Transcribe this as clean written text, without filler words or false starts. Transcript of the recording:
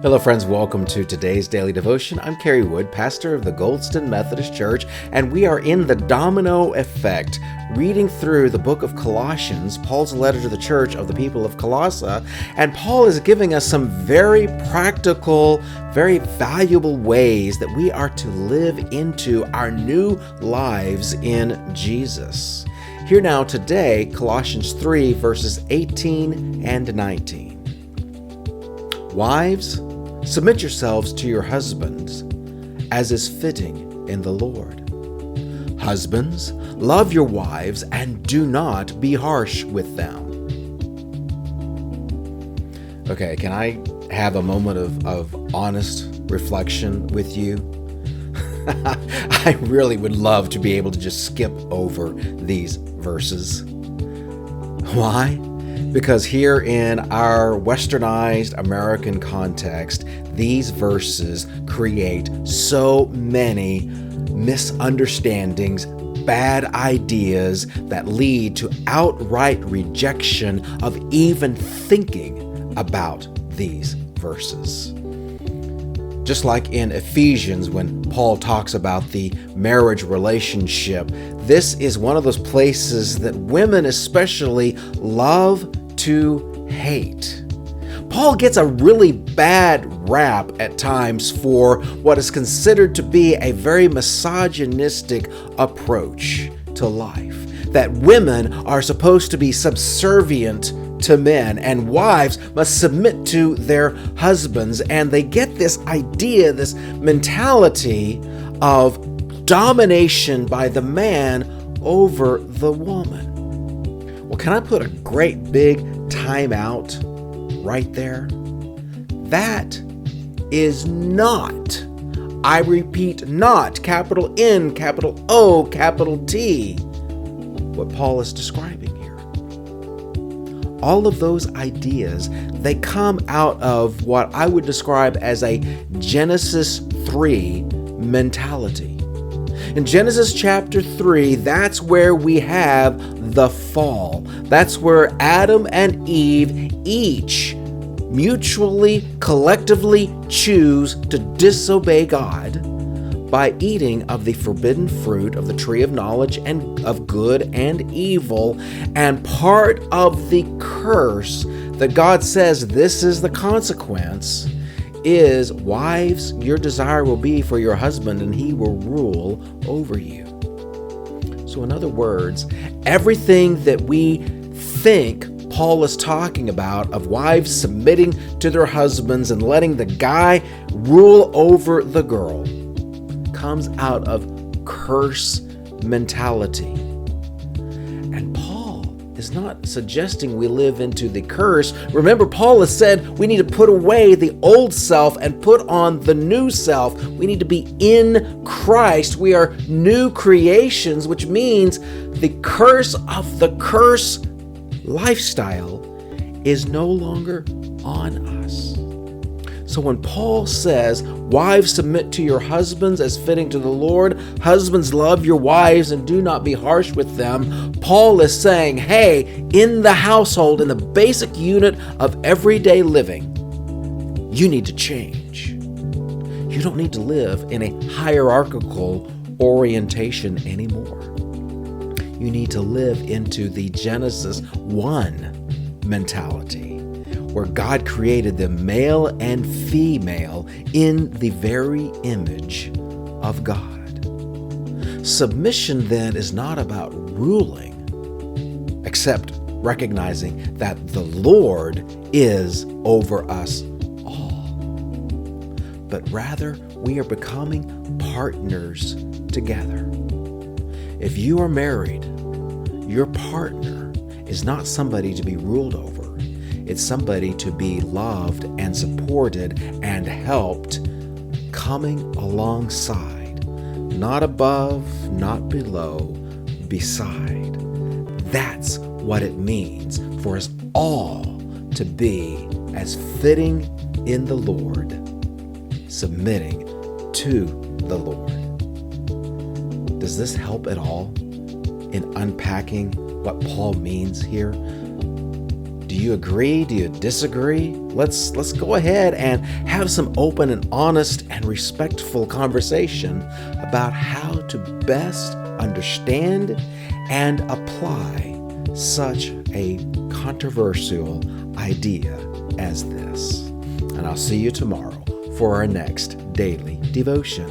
Hello friends, welcome to today's daily devotion. I'm Kerry Wood, pastor of the Goldston Methodist Church, and we are in the domino effect, reading through the book of Colossians, Paul's letter to the church of the people of Colossae, and Paul is giving us some very practical, very valuable ways that we are to live into our new lives in Jesus. Here now today, Colossians 3, verses 18 and 19. Wives, submit yourselves to your husbands, as is fitting in the Lord. Husbands, love your wives and do not be harsh with them. Okay, can I have a moment of honest reflection with you? I really would love to be able to just skip over these verses. Why? Because here in our westernized American context, these verses create so many misunderstandings, bad ideas that lead to outright rejection of even thinking about these verses. Just like in Ephesians, when Paul talks about the marriage relationship, this is one of those places that women especially love to hate. Paul gets a really bad rap at times for what is considered to be a very misogynistic approach to life. That women are supposed to be subservient to men and wives must submit to their husbands. And they get this idea, this mentality of domination by the man over the woman. Well, can I put a great big time out right there? That is not, I repeat, not, capital N, capital O, capital T, what Paul is describing here. All of those ideas, they come out of what I would describe as a Genesis 3 mentality. In Genesis chapter 3, that's where we have the fall. That's where Adam and Eve each mutually, collectively choose to disobey God by eating of the forbidden fruit of the tree of knowledge and of good and evil. And part of the curse that God says this is the consequence is, wives, your desire will be for your husband and he will rule over you. So in other words, everything that we think Paul is talking about of wives submitting to their husbands and letting the guy rule over the girl comes out of curse mentality. And Paul is not suggesting we live into the curse. Remember, Paul has said we need to put away the old self and put on the new self. We need to be in Christ. We are new creations, which means the curse of the curse lifestyle is no longer on us. So when Paul says, wives, submit to your husbands as fitting to the Lord, husbands, love your wives and do not be harsh with them, Paul is saying, hey, in the household, in the basic unit of everyday living, you need to change. You don't need to live in a hierarchical orientation anymore. You need to live into the Genesis 1 mentality, where God created them male and female in the very image of God. Submission then is not about ruling, except recognizing that the Lord is over us all. But rather, we are becoming partners together. If you are married, your partner is not somebody to be ruled over. It's somebody to be loved and supported and helped, coming alongside, not above, not below, beside. That's what it means for us all to be as fitting in the Lord, submitting to the Lord. Does this help at all in unpacking what Paul means here? Do you agree? Do you disagree? Let's go ahead and have some open and honest and respectful conversation about how to best understand and apply such a controversial idea as this. And I'll see you tomorrow for our next daily devotion.